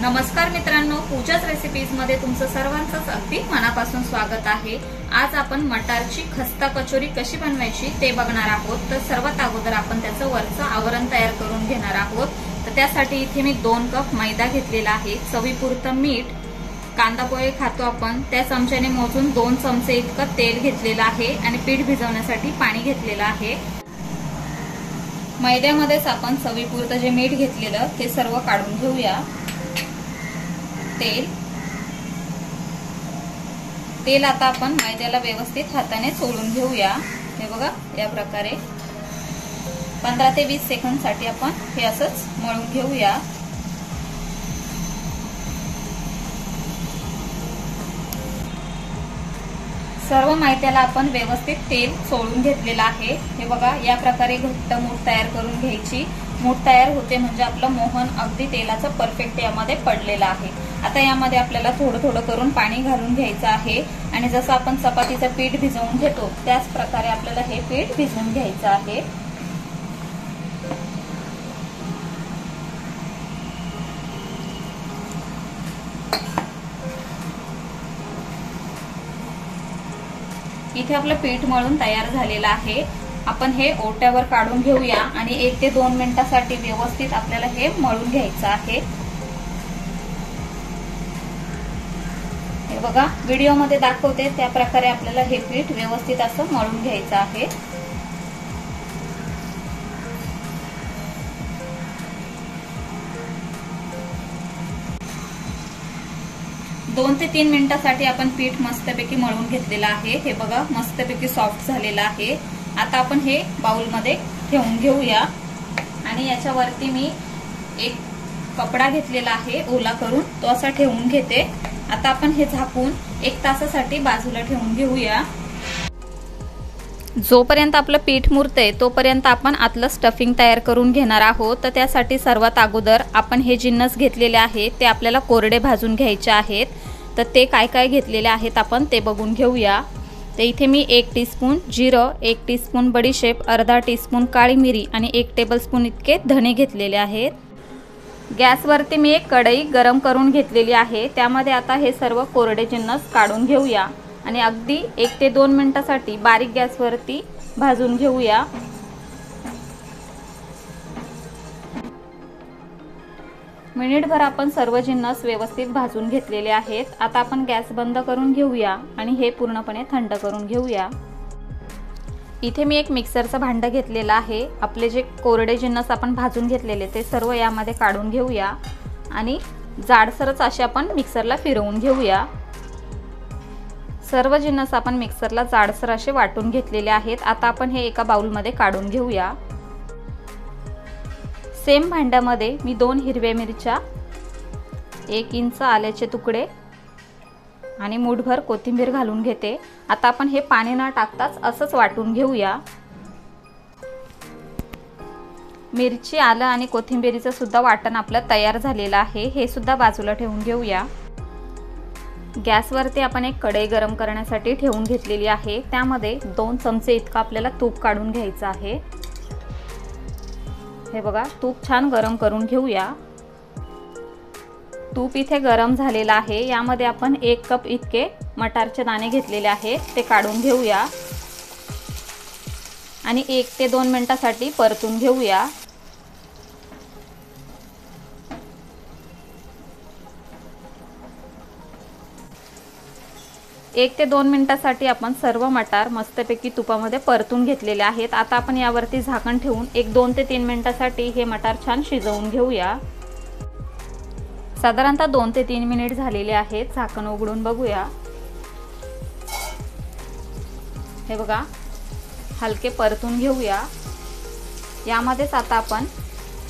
नमस्कार मित्रांनो, पूजाच रेसिपीज मध्ये तुमचं सर्वांचंच अगदी मनापासून स्वागत आहे। आज आपण मटारची खस्ता कचोरी कशी बनवायची ते बघणार आहोत। तर सर्वात अगोदर आपण त्याचं वरचं आवरण तयार करून घेणार आहोत। तर त्यासाठी इथे मी 2 कप मैदा घेतलेला आहे, चवीपुरतं मीठ, कांदा पोहे खातो आपण त्या चमच्याने मोजून 2 चमचे इतकं तेल घेतलेलं आहे आणि पीठ भिजवण्यासाठी पाणी घेतलेलं आहे। मैद्यामध्येच आपण चवीपुरतं जे मीठ घेतलेलं ते सर्व काढून घेऊया। तेल आता आपण मैद्याला व्यवस्थित हाताने चोळून घेऊया। हे बघा, या प्रकारे 15 ते 20 सेकंदसाठी आपण हे असंच मळून घेऊया। सर्व मैद्याला आपण व्यवस्थित तेल चोळून घेतलेलं आहे। हे बघा, या प्रकारे घट्ट मूठ तयार करून घ्यायची। मूठ तयार होते म्हणजे आपलं मोहन अगदी तेलाचं परफेक्ट यामध्ये पडलेलं आहे। आता यामध्ये आपल्याला थोडं थोडं करून पाणी घालून घ्यायचं आहे आणि जसं आपण चपातीचं पीठ भिजवून घेतो त्याच प्रकारे आपल्याला हे पीठ भिजवून घ्यायचं आहे। इथे आपलं पीठ मळून तयार झालेलं आहे। आपण हे ओट्यावर काढून घेऊया आणि 1 ते 2 मिनिटांसाठी व्यवस्थित आपल्याला हे मळून घ्यायचं आहे। हे बघा, व्हिडिओमध्ये दाखवते त्या प्रकारे आपल्याला हे पीठ व्यवस्थित असं मळून घ्यायचं आहे। 2 ते 3 मिनिटांसाठी आपण पीठ मस्तपैकी मळून घेतलेलं आहे। हे बघा, मस्तपैकी सॉफ्ट झालेलं आहे। आता आपण हे बाउल मध्ये ठेवून घेऊया आणि याच्यावरती मी एक कपडा घेतलेला आहे ओला करून, तो असा ठेवून घेते। आता आपण हे झाकून 1 तासासाठी बाजूला ठेवून घेऊया। जोपर्यंत आपलं पीठ मुरते तोपर्यंत आपण आतलं स्टफिंग तयार करून घेणार आहोत। तर त्यासाठी सर्वात अगोदर आपण हे जिन्नस घेतलेले आहेत ते आपल्याला कोरडे भाजून घ्यायचे आहेत। तर ते काय काय घेतलेले आहेत आपण ते बघून घेऊया। तर इथे मी 1 टीस्पून जिरं, 1 टीस्पून बडीशेप, अर्धा टीस्पून काळी मिरी आणि 1 टेबलस्पून इतके धणे घेतलेले आहेत। गॅसवरती मी एक कढई गरम करून घेतलेली आहे, त्यामध्ये आता हे सर्व कोरडे जिन्नस काढून घेऊया आणि अगदी 1 ते 2 मिनिटांसाठी बारीक गॅसवरती भाजून घेऊया। मिनिटभर आपण सर्व जिन्नस व्यवस्थित भाजून घेतलेले आहेत। आता आपण गॅस बंद करून घेऊया आणि हे पूर्णपणे थंड करून घेऊया। इथे मी एक मिक्सरचं भांडं घेतलेलं आहे। आपले जे कोरडे जिन्नस आपण भाजून घेतलेले ते सर्व यामध्ये काढून घेऊया आणि जाडसरच असे आपण मिक्सरला फिरवून घेऊया। सर्व जिन्नस आपण मिक्सरला जाडसर असे वाटून घेतलेले आहेत। आता आपण हे एका बाउलमध्ये काढून घेऊया। सेम भांड्यामध्ये मी 2 हिरव्या मिरच्या, 1 इंच आल्याचे तुकडे आणि मूठभर कोथिंबीर घालून घेते। आता आपण हे पाणी न टाकताच असंच वाटून घेऊया। मिरची, आलं आणि कोथिंबीरीचं सुद्धा वाटण आपलं तयार झालेलं आहे, हे सुद्धा बाजूला ठेवून घेऊया। गॅसवरती आपण एक कढई गरम करण्यासाठी ठेवून घेतलेली आहे, त्यामध्ये 2 चमचे इतकं आपल्याला तूप काढून घ्यायचं आहे। हे बघा, तूप छान गरम करून घेऊया। तूप इथे गरम झालेलं आहे, यामध्ये आपण 1 कप इतके मटारचे दाणे घेतलेले आहेत ते काढून घेऊया आणि 1 ते 2 मिनिटांसाठी परतून घेऊया। एक ते 2 मिनिटांसाठी आपण सर्व मटार मस्तपैकी तुपामध्ये परतून घेतलेले आहेत। आता आपण यावरती झाकण ठेवून 1-2 ते 3 मिनिटांसाठी हे मटार छान शिजवून घेऊया। साधारणतः 2 ते 3 मिनिट झालेले आहेत। झाकण उघडून बघूया। हे बघा, हलके परतून घेऊया। यामध्येच आता आपण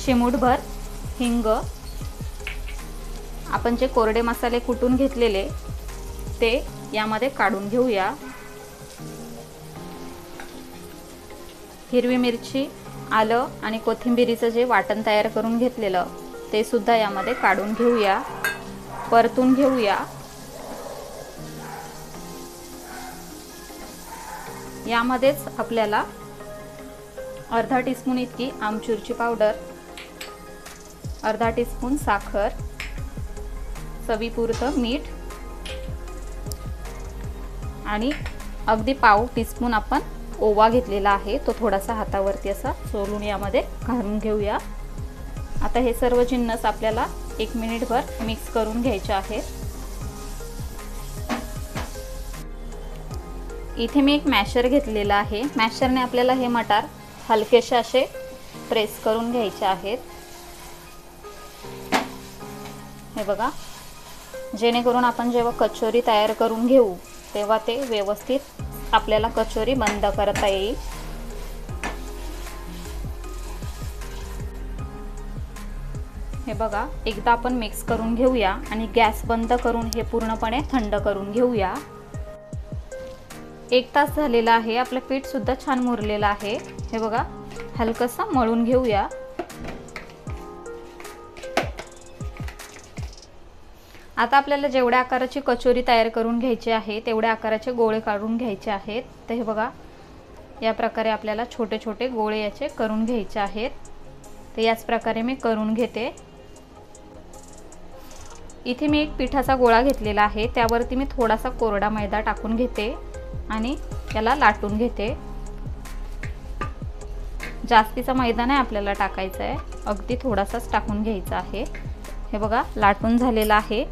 चिमूटभर हिंग, आपण जे कोरडे मसाले कुटून घेतलेले ते यामध्ये काढून घेऊया। हिरवी मिरची, आलं आणि कोथिंबीरीचं जे वाटण तयार करून घेतलेलं ते सुद्धा यामध्ये काढून घेऊया, परतून घेऊया। यामध्येच आपल्याला अर्धा टीस्पून इतकी आमचूरची पावडर, अर्धा टीस्पून साखर, चवीपुरतं मीठ आणि अगदी पाव टीस्पून आपण ओवा घेतलेला आहे, तो थोडासा हातावरती असा चोळून यामध्ये घालून घेऊया। आता हे सर्व जिन्नस आपल्याला 1 मिनिटभर मिक्स करून घ्यायचे आहेत। इथे मी एक मॅशर घेतलेला आहे, मॅशरने आपल्याला हे मटार हलकेसे असे प्रेस करून घ्यायचे आहेत। हे बघा, जेणेकरून आपण जेव्हा कचोरी तयार करून घेऊ तेव्हा ते व्यवस्थित आपल्याला कचोरी बंद करता येईल। हे बघा, एकदा आपण मिक्स करून घेऊया आणि गॅस बंद करून हे पूर्णपणे थंड करून घेऊया। 1 तास झालेला आहे, आपलं पीठ सुद्धा छान मुरलेलं आहे। हे बघा, हलकसं मळून घेऊया। आता आपल्याला जेवढ्या आकाराची कचोरी तयार करून घ्यायची आहे तेवढ्या आकाराचे गोळे काढून घ्यायचे आहेत। तर हे बघा, या प्रकारे आपल्याला छोटे छोटे गोळे याचे करून घ्यायचे आहेत। तर याच प्रकारे मी करून घेते। इथे मी एक पिठाचा गोळा घेतलेला आहे, त्यावरती मी थोडासा कोरडा मैदा टाकून घेते आणि याला लाटून घेते। जास्तीचा मैदा नाही आपल्याला टाकायचा आहे, अगदी थोडासाच टाकून घ्यायचा आहे। हे बघा, लाटून झालेला आहे।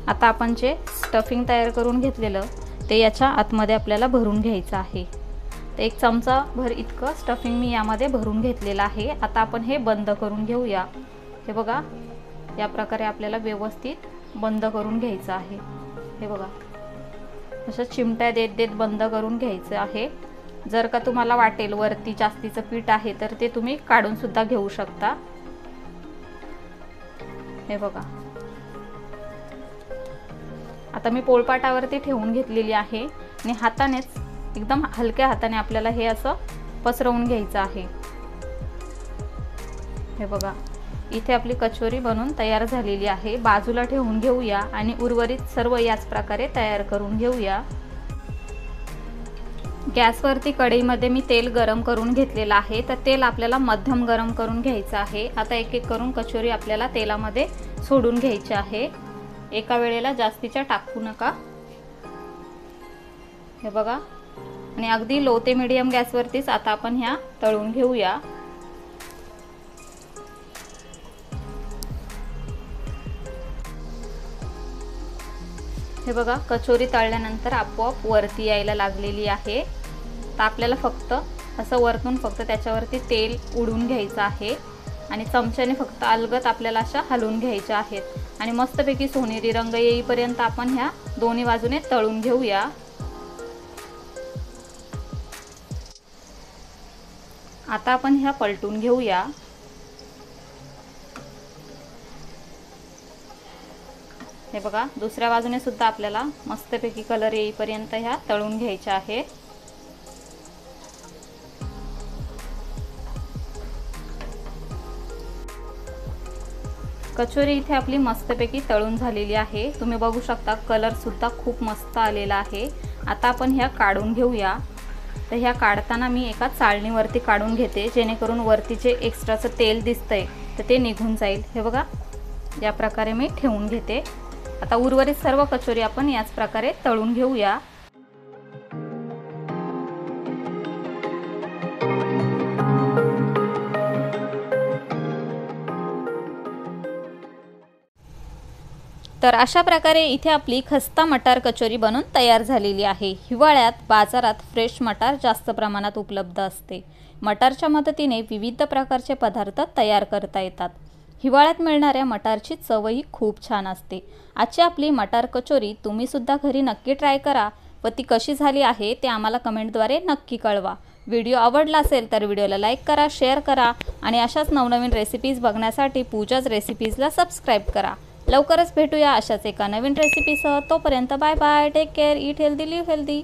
आता आपण जे स्टफिंग तयार करून घेतलेलं ते याच्या आतमध्ये आपल्याला भरून घ्यायचं आहे। तर 1 चमचा भर इतकं स्टफिंग मी यामध्ये भरून घेतलेलं आहे। आता आपण हे बंद करून घेऊया। हे बघा, या प्रकारे आपल्याला व्यवस्थित बंद करून घ्यायचं आहे। हे बघा, असं चिमट्या देत देत बंद करून घ्यायचं आहे। जर का तुम्हाला वाटेल वरती जास्तीचं पीठ आहे तर ते तुम्ही काढून सुद्धा घेऊ शकता। हे बघा, आता मी पोळपाटावरती ठेवून घेतलेली आहे आणि हातानेच एकदम हलक्या हाताने आपल्याला हे असं पसरवून घ्यायचं आहे। हे बघा, इथे आपली कचोरी बनवून तयार झालेली आहे। बाजूला ठेवून घेऊया आणि उर्वरित सर्व याच प्रकारे तयार करून घेऊया। गॅसवरती कढईमध्ये मी तेल गरम करून घेतलेलं आहे, तर तेल आपल्याला मध्यम गरम करून घ्यायचं आहे। आता एक एक करून कचोरी आपल्याला तेलामध्ये सोडून घ्यायची आहे, एका वेळेला जास्तीच्या टाकू नका। हे बघा, आणि अगदी लो ते मीडियम गॅसवरतीच आता आपण ह्या तळून घेऊया। हे बघा, कचोरी तळल्यानंतर आपोआप वरती यायला लागलेली आहे। तर आपल्याला फक्त असं वरतून फक्त त्याच्यावरती तेल उडवून घ्यायचं आहे आणि चमच्याने फक्त अलगद आपल्याला अशा हलवून घ्यायच्या आहेत आणि मस्तपैकी सोनेरी रंग येईपर्यंत आपण ह्या दोन्ही बाजूने तळून घेऊया। आता आपण ह्या पलटून घेऊया। हे बघा, दुसऱ्या बाजूने सुद्धा आपल्याला मस्तपैकी कलर येईपर्यंत ह्या तळून घ्यायच्या आहेत। कचोरी इथे आपली मस्तपैकी तळून झालेली आहे, तुम्ही बघू शकता कलर सुद्धा खूप मस्त आलेला आहे। आता आपण ह्या काढून घेऊया। तर ह्या काढताना मी एका चाळणीवरती काढून घेते, जेणेकरून वरती जे एक्स्ट्राचं तेल दिसतंय तर ते निघून जाईल। हे बघा, या प्रकारे मी ठेवून घेते। आता उर्वरित सर्व कचोरी आपण याच प्रकारे तळून घेऊया। तर अशा प्रकारे इथे आपली खस्ता मटार कचोरी बनून तयार झालेली आहे। हिवाळ्यात बाजारात फ्रेश मटार जास्त प्रमाणात उपलब्ध असते। मटारच्या मदतीने विविध प्रकारचे पदार्थ तयार करता येतात। हिवाळ्यात मिळणाऱ्या मटारची चवही खूप छान असते। आजची आपली मटार कचोरी तुम्ही सुद्धा घरी नक्की ट्राय करा व ती कशी झाली आहे ते आम्हाला कमेंटद्वारे नक्की कळवा। व्हिडिओ आवडला असेल तर व्हिडिओला लाईक करा, शेअर करा आणि अशाच नवनवीन रेसिपीज बघण्यासाठी पूजाज रेसिपीजला सबस्क्राईब करा। लवकरच भेटूया अशाच एका नवीन रेसिपीसह। तोपर्यंत bye bye, take care, eat healthy, live healthy.